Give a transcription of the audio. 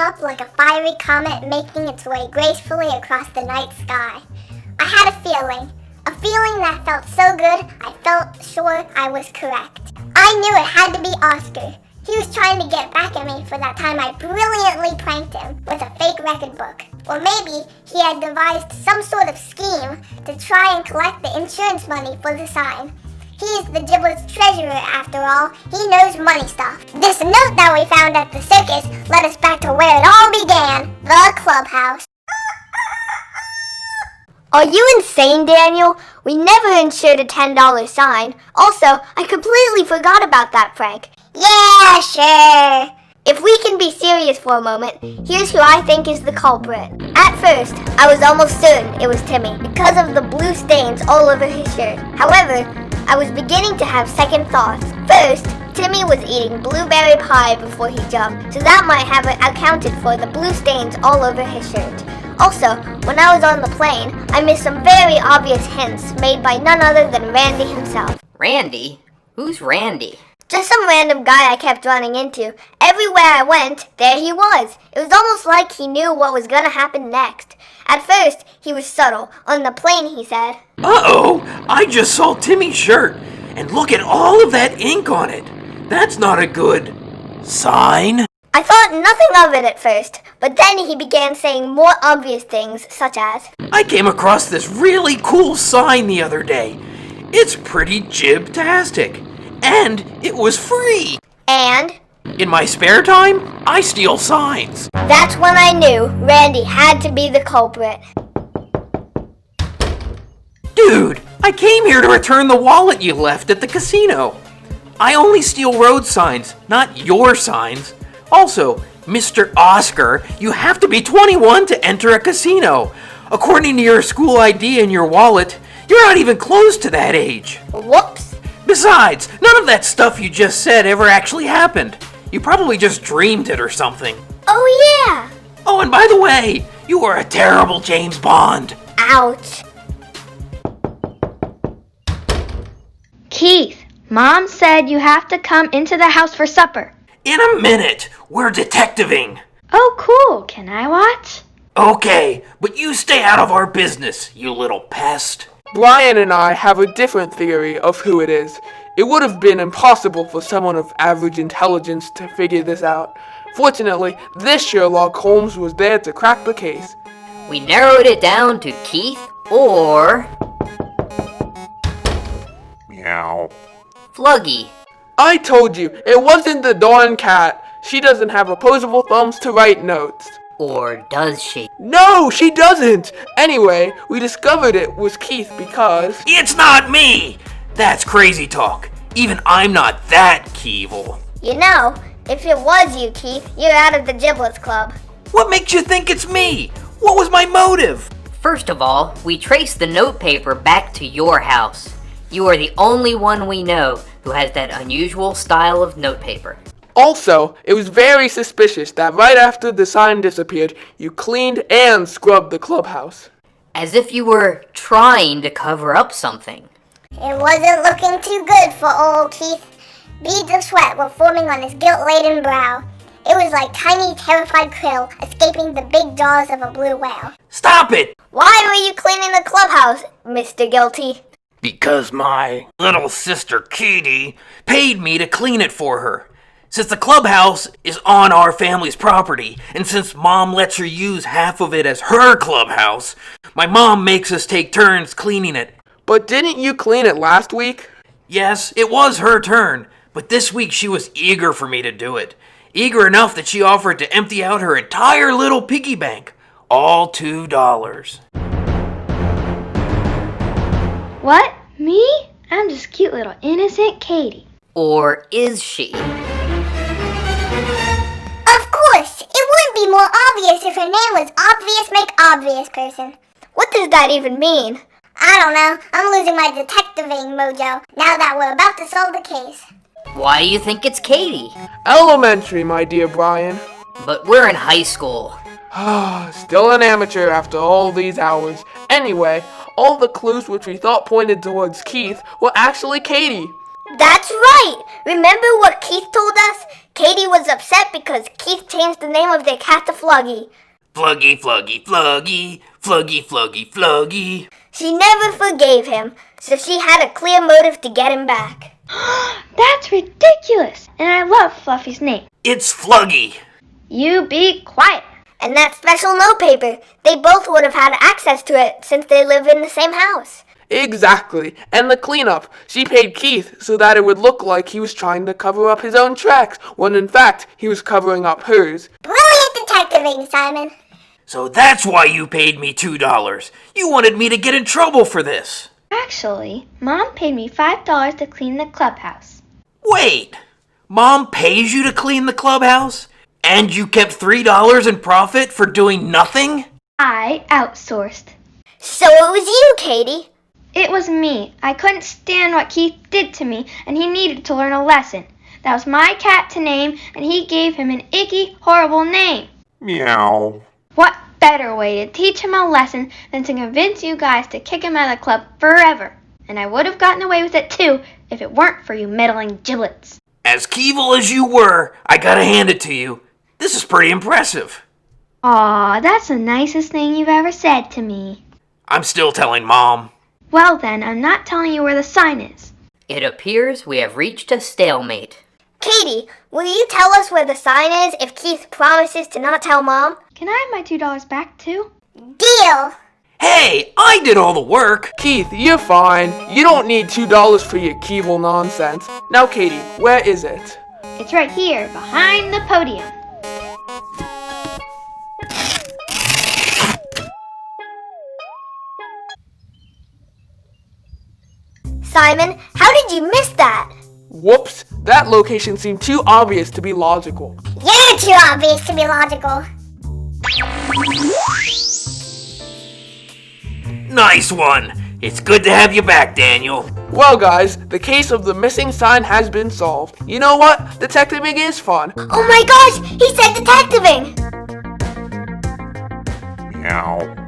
up like a fiery comet making its way gracefully across the night sky. I had a feeling that felt so good I felt sure I was correct. I knew it had to be Oscar. He was trying to get back at me for that time I brilliantly pranked him with a fake record book. Or maybe he had devised some sort of scheme to try and collect the insurance money for the sign. He is the Giblets treasurer after all. He knows money stuff. This note that we found at the circus led us back to where it all began, the clubhouse. Are you insane, Daniel? We never insured a $10 sign. Also, I completely forgot about that prank. Yeah, sure. If we can be serious for a moment, here's who I think is the culprit. At first, I was almost certain it was Timmy because of the blue stains all over his shirt. However, I was beginning to have second thoughts. First, Timmy was eating blueberry pie before he jumped, so that might have accounted for the blue stains all over his shirt. Also, when I was on the plane, I missed some very obvious hints made by none other than Randy himself. Randy? Who's Randy? Just some random guy I kept running into. Everywhere I went, there he was. It was almost like he knew what was gonna happen next. At first, he was subtle. On the plane, he said, "Uh-oh, I just saw Timmy's shirt, and look at all of that ink on it. That's not a good sign." I thought nothing of it at first, but then he began saying more obvious things, such as, "I came across this really cool sign the other day. It's pretty jib-tastic, and it was free. And In my spare time, I steal signs." that's when I knew Randy had to be the culprit. "Dude, I came here to return the wallet you left at the casino. I only steal road signs, not your signs. Also, Mr. Oscar, you have to be 21 to enter a casino. According to your school ID and your wallet, you're not even close to that age. Whoops. Besides, none of that stuff you just said ever actually happened. You probably just dreamed it or something. Oh yeah. Oh, and by the way, you are a terrible James Bond." Ouch. Keith, Mom said you have to come into the house for supper. "In a minute, we're detectiving." Oh, cool. Can I watch? "Okay, but you stay out of our business, you little pest." Brian and I have a different theory of who it is. It would have been impossible for someone of average intelligence to figure this out. Fortunately, this Sherlock Holmes was there to crack the case. We narrowed it down to Keith or Meow. Fluggy. I told you, it wasn't the darn cat. She doesn't have opposable thumbs to write notes. Or does she? No, she doesn't! Anyway, we discovered it was Keith because... "It's not me!" That's crazy talk. Even I'm not that evil. You know, if it was you, Keith, you're out of the Giblets Club. What makes you think it's me? What was my motive? First of all, we traced the notepaper back to your house. You are the only one we know who has that unusual style of notepaper. Also, it was very suspicious that right after the sign disappeared, you cleaned and scrubbed the clubhouse. As if you were trying to cover up something. It wasn't looking too good for old Keith. Beads of sweat were forming on his guilt-laden brow. It was like tiny, terrified krill escaping the big jaws of a blue whale. Stop it! Why were you cleaning the clubhouse, Mr. Guilty? Because my little sister Katie paid me to clean it for her. Since the clubhouse is on our family's property, and since Mom lets her use half of it as her clubhouse, my mom makes us take turns cleaning it. But didn't you clean it last week? Yes, it was her turn, but this week she was eager for me to do it. Eager enough that she offered to empty out her entire little piggy bank. All $2. What? Me? I'm just cute little innocent Katie. Or is she? Of course! It wouldn't be more obvious if her name was Obvious Make Obvious Person. What does that even mean? I don't know. I'm losing my detectiving mojo now that we're about to solve the case. Why do you think it's Katie? Elementary, my dear Brian. But we're in high school. Still an amateur after all these hours. Anyway, all the clues which we thought pointed towards Keith were actually Katie. That's right! Remember what Keith told us? Katie was upset because Keith changed the name of their cat to Fluggy. Fluggy, Fluggy, Fluggy, Fluggy, Fluggy, Fluggy. She never forgave him, so she had a clear motive to get him back. That's ridiculous. And I love Fluffy's name. It's Fluggy. You be quiet. And that special note paper, they both would have had access to it since they live in the same house. Exactly. And the cleanup. She paid Keith so that it would look like he was trying to cover up his own tracks, when in fact he was covering up hers. Brilliant detectiving, Simon. So that's why you paid me $2. You wanted me to get in trouble for this. Actually, Mom paid me $5 to clean the clubhouse. Wait, Mom pays you to clean the clubhouse? And you kept $3 in profit for doing nothing? I outsourced. So it was you, Katie. It was me. I couldn't stand what Keith did to me, and he needed to learn a lesson. That was my cat to name, and he gave him an icky, horrible name. Meow. What better way to teach him a lesson than to convince you guys to kick him out of the club forever? And I would have gotten away with it too if it weren't for you meddling Giblets. As evil as you were, I gotta hand it to you. This is pretty impressive. Aw, that's the nicest thing you've ever said to me. I'm still telling Mom. Well then, I'm not telling you where the sign is. It appears we have reached a stalemate. Katie, will you tell us where the sign is if Keith promises to not tell Mom? Can I have my $2 back too? Deal. Hey, I did all the work. Keith, you're fine. You don't need $2 for your Keevil nonsense. Now, Katie, where is it? It's right here, behind the podium. Simon, how did you miss that? Whoops, that location seemed too obvious to be logical. You're too obvious to be logical. Nice one. It's good to have you back, Daniel. Well, guys, the case of the missing sign has been solved. You know what? Detectiving is fun. Oh my gosh, he said detectiving! Meow.